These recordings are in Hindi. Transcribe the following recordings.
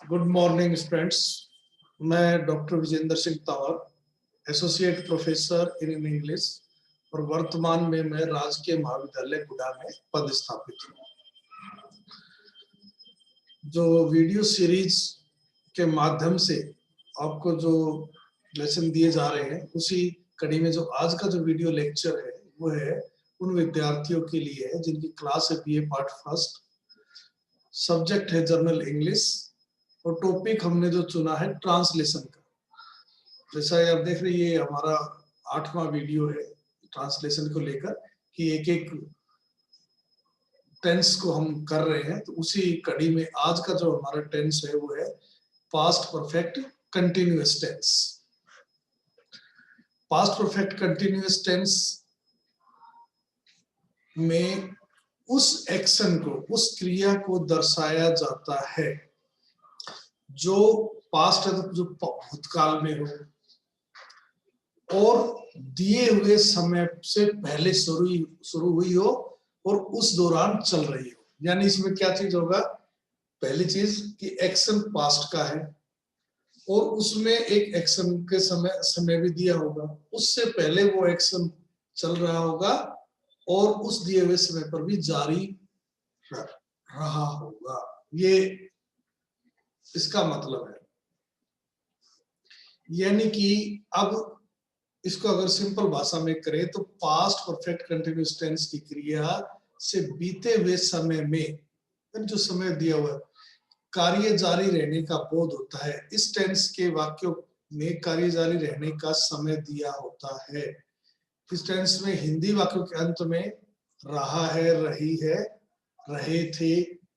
Good morning students. मैं doctor Vijendra Singh Tanwar, associate professor in English और वर्तमान में मैं राजकीय महाविद्यालय गुड़ा में पदस्थापित हूँ। जो वीडियो सीरीज के माध्यम से आपको जो लेसन दिए जा रहे हैं, उसी कड़ी में जो आज का जो वीडियो लेक्चर है वो है उन विद्यार्थियों के लिए है जिनकी क्लास है बीए पार्ट फर्स्ट, सब्जेक्ट है जर्नल इंग्लिश और टॉपिक हमने जो चुना है ट्रांसलेशन का। जैसा आप देख रहे हैं, ये हमारा 8वां वीडियो है ट्रांसलेशन को लेकर कि एक एक टेंस को हम कर रहे हैं। तो उसी कड़ी में आज का जो हमारा टेंस है वो है past perfect continuous tense. Past perfect continuous tense में उस एक्शन को, उस क्रिया को दर्शाया जाता है जो पास्ट है, तो जो भूतकाल में हो और दिए हुए समय से पहले शुरू हुई हो और उस दौरान चल रही हो। यानी इसमें क्या चीज होगा? पहली चीज कि एक्शन पास्ट का है और उसमें एक एक्शन के समय भी दिया होगा, उससे पहले वो एक्शन चल रहा होगा और उस दिए हुए समय पर भी जारी रहा होगा। ये इसका मतलब है। यानी कि अब इसको अगर सिंपल भाषा में करें तो पास्ट परफेक्ट कंटिन्यूअस टेंस की क्रिया से बीते हुए समय में जो समय दिया हुआ है कार्य जारी रहने का बोध होता है। इस टेंस के वाक्यों में कार्य जारी रहने का समय दिया होता है। इस टेंस में हिंदी वाक्यों के अंत में रहा है, रही है, रहे थे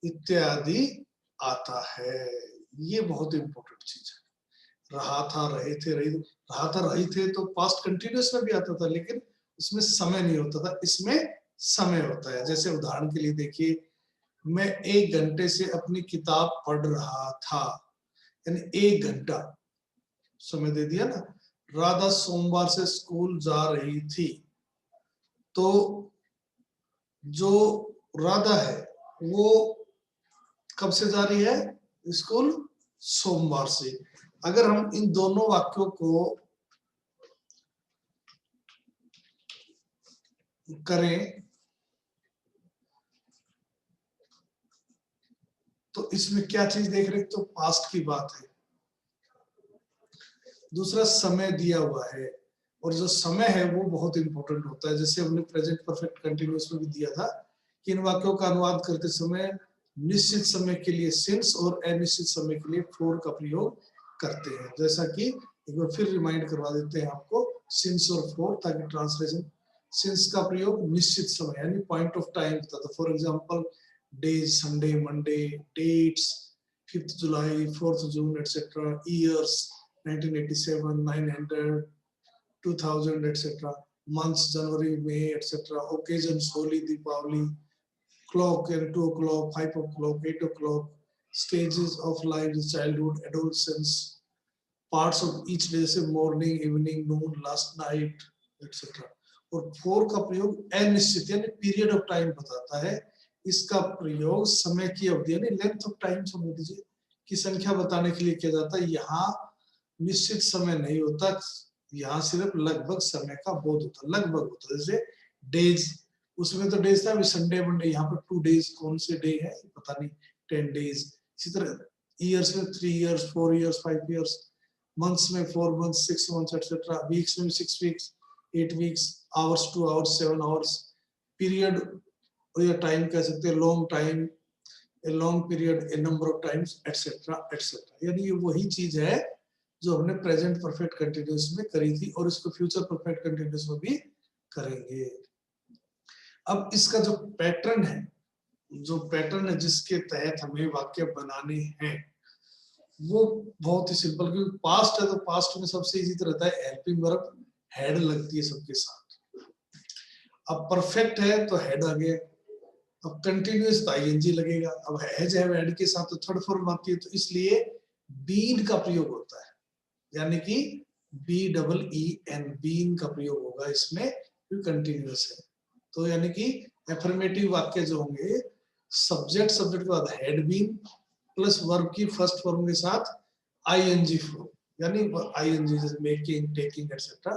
इत्यादि आता है। ये बहुत इंपॉर्टेंट चीज है। रहा था, रहे थे, रहा था, रही थे तो पास्ट कंटिन्यूअस में भी आता था, लेकिन उसमें समय नहीं होता था, इसमें समय होता है। जैसे उदाहरण के लिए देखिए, मैं 1 घंटे से अपनी किताब पढ़ रहा था, यानी 1 घंटा समय दे दिया ना। राधा सोमवार से स्कूल जा रही थी, तो जो राधा है वो कब से जा रही है? स्कूल सोमवार से। अगर हम इन दोनों वाक्यों को करें तो इसमें क्या चीज देख रहे? तो पास्ट की बात है। दूसरा समय दिया हुआ है, और जो समय है वो बहुत इंपॉर्टेंट होता है। जैसे हमने प्रेजेंट परफेक्ट कंटिन्यूअस में भी दिया था कि इन वाक्यों का अनुवाद करते समय निश्चित समय के लिए सिंस और अनिश्चित समय के लिए फॉर का प्रयोग करते हैं। जैसा कि एक बार फिर रिमाइंड करवा देते हैं आपको सिंस और फॉर, ताकि ट्रांसलेशन सिंस का प्रयोग निश्चित समय यानी पॉइंट ऑफ टाइम होता था। For example days, Sunday, Monday, dates 5th जुलाई, 4th June etcetera, years 1987, 900, 2000 etc. months January, May etc. occasions Holi, Deepavali, clock and 2 o'clock, 5 o'clock, 8 o'clock, stages of life, childhood, adolescence, parts of each day से morning, evening, noon, last night etc. और 4 का प्रयोग अनिश्चित यानी पीरियड ऑफ टाइम बताता है। इसका प्रयोग समय की अवधि यानी लेंथ ऑफ टाइम समझ लीजिए की संख्या बताने के लिए किया जाता है। यहाँ निश्चित समय नहीं होता, यहाँ सिर्फ लगभग समय का बोध होता, लगभग होता। जैसे डेज, उसमें तो डेज था, अभी संडे मंडे, यहाँ पर 2 डेज कौन से डे है पता नहीं, 10 डेज। इसी तरह ईयर्स में 3 इयर्स, 4 इयर्स, 5 इयर्स, मंथ्स में 4 मंथ्स, 6 मंथ्स एटसेट्रा, वीक्स में 6 weeks, 8 weeks, hours 2 hours, 7 hours, period या टाइम कह सकते हैं, long time, a long period, A number of times etcetera etcetera. यानी ये वही चीज है जो हमने प्रेजेंट परफेक्ट कंटिन्यूअस में करी थी और इसको फ्यूचर परफेक्ट कंटिन्यूअस में भी करेंगे। अब इसका जो पैटर्न है जिसके तहत हमें वाक्य बनाने हैं वो बहुत ही सिंपल, क्योंकि पास्ट है तो पास्ट में सबसे इजी तो रहता है हेल्पिंग वर्ब, हेड लगती है सबके साथ। अब परफेक्ट है तो हेड आ गया, अब कंटिन्यूअस तो आईएनजी लगेगा, अब हैज हैव हेड के साथ तो थर्ड फॉर्म आती है, तो इसलिए बीन का प्रयोग होता है, यानी कि BEEN, बीन का प्रयोग होगा इसमें, क्योंकि कंटिन्यूअस है। तो यानी कि एफर्मेटिव वाक्य जो होंगे, सब्जेक्ट के बाद हेड बीन, प्लस वर्ब की फर्स्ट फॉर्म के साथ आईएनजी फॉर्म, यानी आईएनजी जैसे मेकिंग, टेकिंग एक्सेट्रा,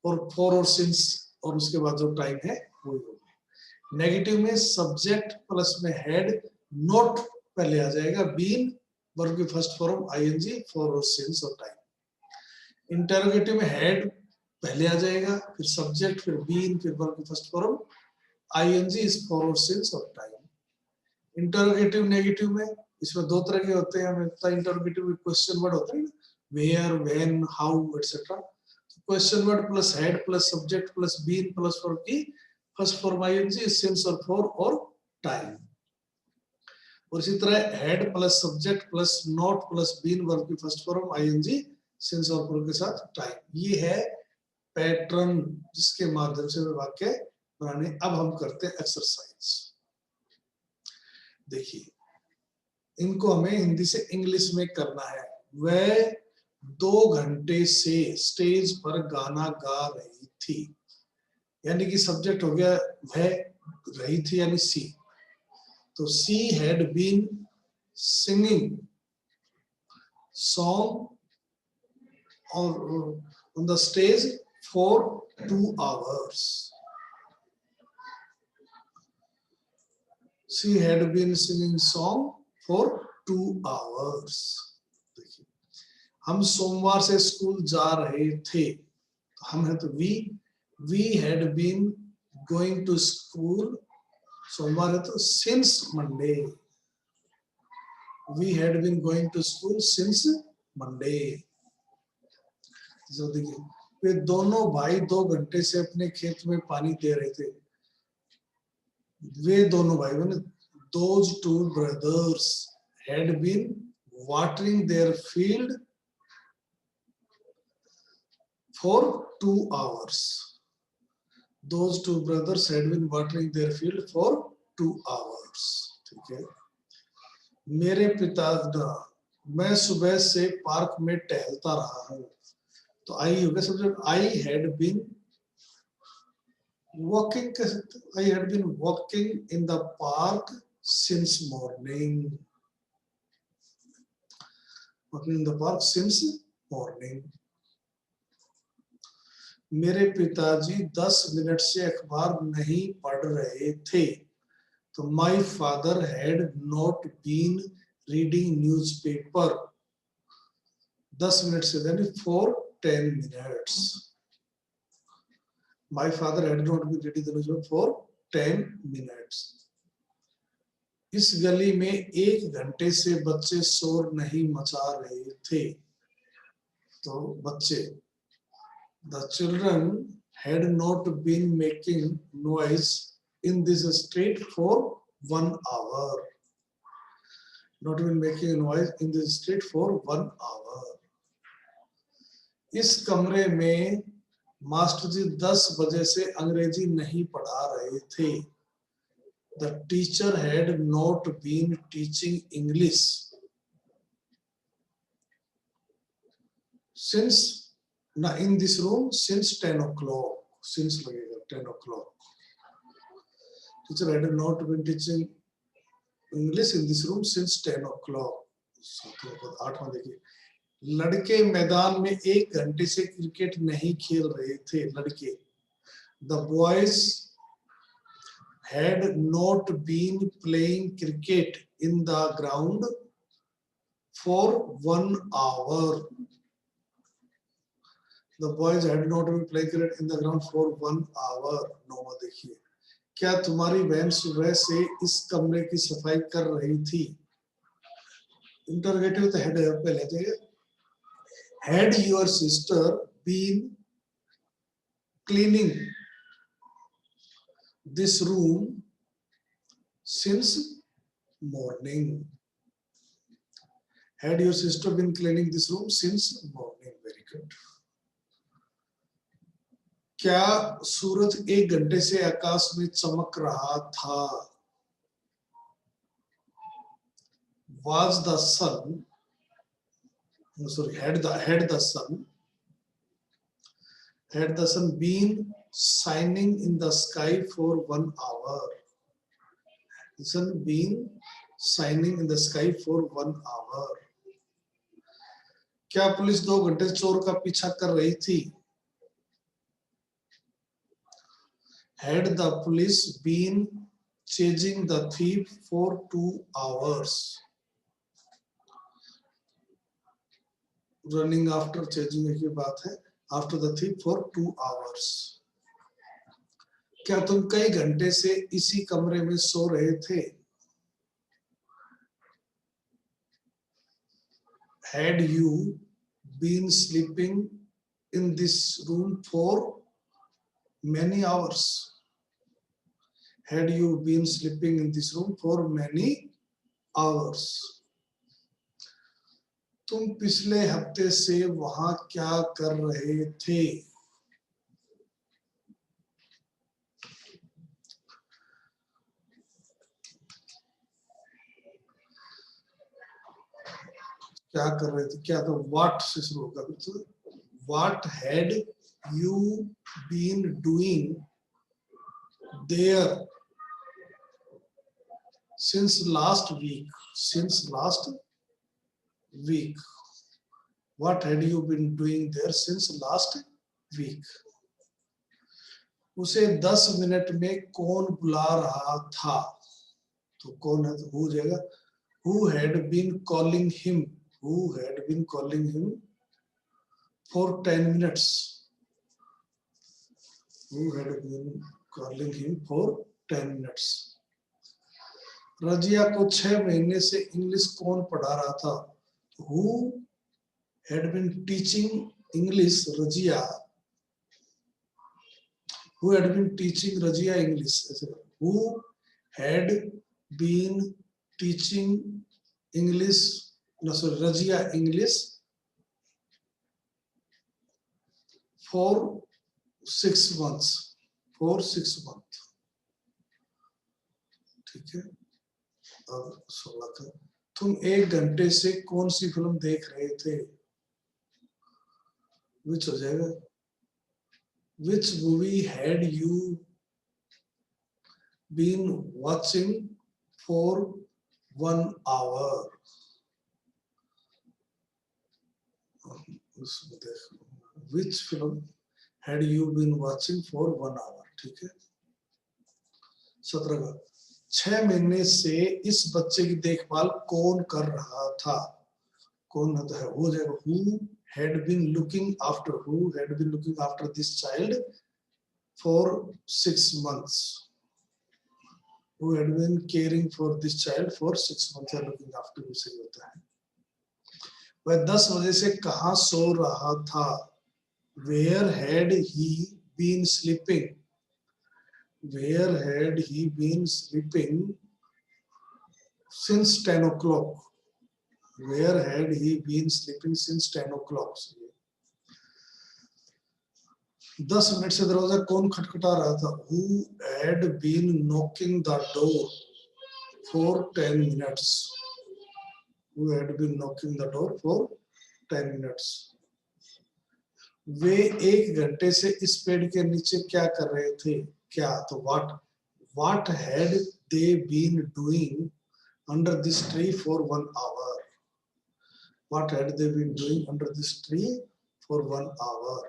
और फॉर और सिंस, और उसके बाद जो टाइम है वो होगा। नेगेटिव में सब्जेक्ट प्लस में हेड, नॉट पहले आ जाएगा, बीन वर्ब की फर्स्ट फॉर्म आईएनजी, फॉर और सिंस और टाइम। इंटरोगेटिव में हेड पहले आ जाएगा, फिर सब्जेक्ट, फिर बीन, फिर वर्ब की first form ING is for और सिंस और टाइम। इंटरोगेटिव नेगेटिव में इसमें दो तरह के होते हैं, हमें पता है। इंटरोगेटिव में क्वेश्चन वर्ड होते हैं, where, when, how etcetera. Question word plus had plus subject plus been plus verb की फर्स्ट फॉर्म आईएनजी, सिंस और फॉर और टाइम। और इसी तरह had plus subject plus not plus been verb की फर्स्ट फॉर्म आईएनजी, सिंस और फॉर के साथ टाइम। ये है पैटर्न जिसके माध्यम से वे वाक्य बनाने। अब हम करते हैं एक्सरसाइज। देखिए, इनको हमें हिंदी से इंग्लिश में करना है। वह 2 घंटे से स्टेज पर गाना गा रही थी, यानी कि सब्जेक्ट हो गया वह रही थी यानी सी, तो she had been singing song on the stage for 2 hours. She had been singing song for 2 hours. देखिए, हम सोमवार से स्कूल जा रहे थे, तो हम है तो we had been going to school, सोमवार है तो since Monday, we had been going to school since Monday. जो देखिए, वे दोनों भाई 2 घंटे से अपने खेत में पानी दे रहे थे। वे दोनों भाई मैंने those 2 brothers had been watering their field for 2 hours. Those 2 brothers had been watering their field for 2 hours. ठीक है। मेरे पिता, मैं सुबह से पार्क में टहलता रहा हूँ, तो आई हो गया subject. I had been walking कह सकते हो, I had been walking in the park since morning, walking in the park since morning. मेरे पिताजी 10 मिनट से अखबार नहीं पढ़ रहे थे, तो my father had not been reading newspaper 10 minute से, यानी for 10 minutes. My father had not been reading the newspaper for 10 minutes. इस गली में 1 घंटे से बच्चे शोर नहीं मचा रहे थे, तो बच्चे, the children had not been making noise in this street for 1 hour. Not been making noise in this street for 1 hour. इस कमरे में मास्टर जी 10 बजे से अंग्रेजी नहीं पढ़ा रहे थे। The teacher had not been teaching English since, now in this room, since 10 o'clock. Since लगेगा 10 o'clock. Teacher had not been teaching English in this room since 10 o'clock. 8वां देखिए, लड़के मैदान में 1 घंटे से क्रिकेट नहीं खेल रहे थे। लड़के, the boys had not been playing cricket in the ground for 1 hour. The boys had not been playing cricket in the ground for 1 hour. 9वां देखिए, क्या तुम्हारी बहन सुबह से इस कमरे की सफाई कर रही थी? इंटरोगेटिव तो हेड पे लेते हैं। Had your sister been cleaning this room since morning? Had your sister been cleaning this room since morning? Very good. क्या सूरज 1 घंटे से आकाश में चमक रहा था? Was the sun, sorry, had the sun been shining in the sky for 1 hour? The sun been shining in the sky for 1 hour. क्या पुलिस 2 घंटे चोर का पीछा कर रही थी? Had the police been chasing the thief for 2 hours? Running after, chasing की बात है, after the thief for 2 hours. क्या तुम कई घंटे से इसी कमरे में सो रहे थे? Had you been sleeping in this room for many hours? Had you been sleeping in this room for many hours? तुम पिछले हफ्ते से वहां क्या कर रहे थे? क्या कर रहे थे? क्या तो व्हाट से शुरू होगा, तो what had you been doing there since last week? Since last week. What had you been doing there since last week? उसे 10 मिनट में कौन बुला रहा था? तो कौन है, तो हो जाएगा who had been calling him. Who had been calling him for 10 minutes? Who had been calling him for 10 minutes? Razia को 6 महीने से इंग्लिश कौन पढ़ा रहा था? Who had been teaching English Rajia? Who had been teaching Rajia English? Who had been teaching English? No, sorry, Rajia English for 6 months. For 6 months. ठीक है। अब 16 था। तुम 1 घंटे से कौन सी फिल्म देख रहे थे? Which हो जाएगा Which movie had you been watching for 1 hour? Which film had you been watching for 1 hour? ठीक है। 17 का 6 महीने से इस बच्चे की देखभाल कौन कर रहा था? कौन होता है, हो जाएगा who had been looking after this child for 6 months. Who had been caring for this child for 6 months या looking after भी सही होता है। वह 10 बजे से कहाँ सो रहा था? Where had he been sleeping? Where had he been sleeping since 10 o'clock? Where had he been sleeping since 10 o'clock? 10 minute से दरवाजा कौन खटखटा रहा था? Who had been knocking the door for 10 minutes? Who had been knocking the door for 10 minutes? वे 1 घंटे से इस पेड़ के नीचे क्या कर रहे थे? क्या, तो what had they been doing under this tree for 1 hour? What had they been doing under this tree for 1 hour?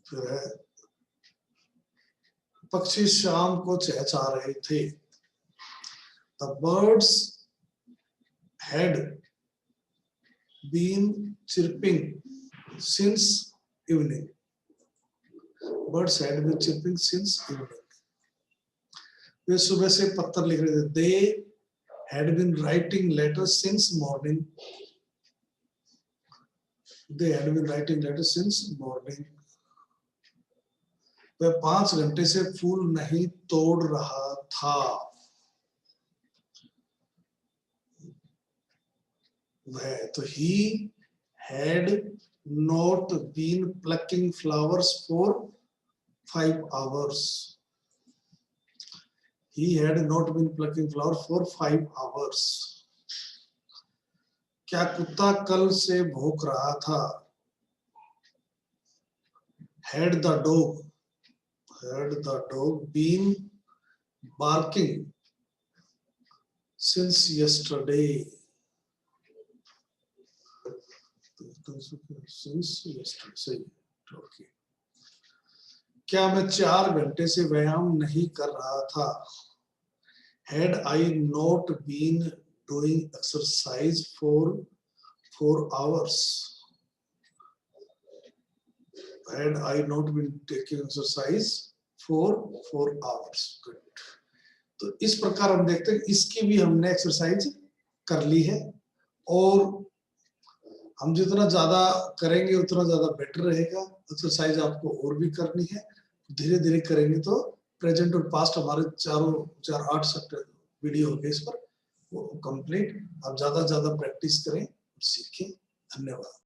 फिर है पक्षी शाम को चहचहा रहे थे। The birds had been chirping since evening. Birds had been chirping since evening. वे सुबह से पत्र लिख रहे थे। They had been writing letters since morning. They had been writing letters since morning. वह 5 घंटे से फूल नहीं तोड़ रहा था। वह, तो he had not been plucking flowers for 5 hours. He had not been plucking flowers for 5 hours. क्या कुत्ता कल से भौंक रहा था? Had the dog been barking since yesterday. Since yesterday, सही, okay. क्या मैं 4 घंटे से व्यायाम नहीं कर रहा था? Had I not been doing exercise for 4 hours? Had I not been taking exercise for 4 hours? Good. तो इस प्रकार हम देखते हैं इसकी भी हमने एक्सरसाइज कर ली है, और हम जितना ज्यादा करेंगे उतना ज्यादा बेटर रहेगा। एक्सरसाइज आपको और भी करनी है, धीरे धीरे करेंगे तो प्रेजेंट और पास्ट हमारे चार 8 वीडियो हो गए इस पर, वो कंप्लीट। आप ज्यादा प्रैक्टिस करें और सीखें। धन्यवाद।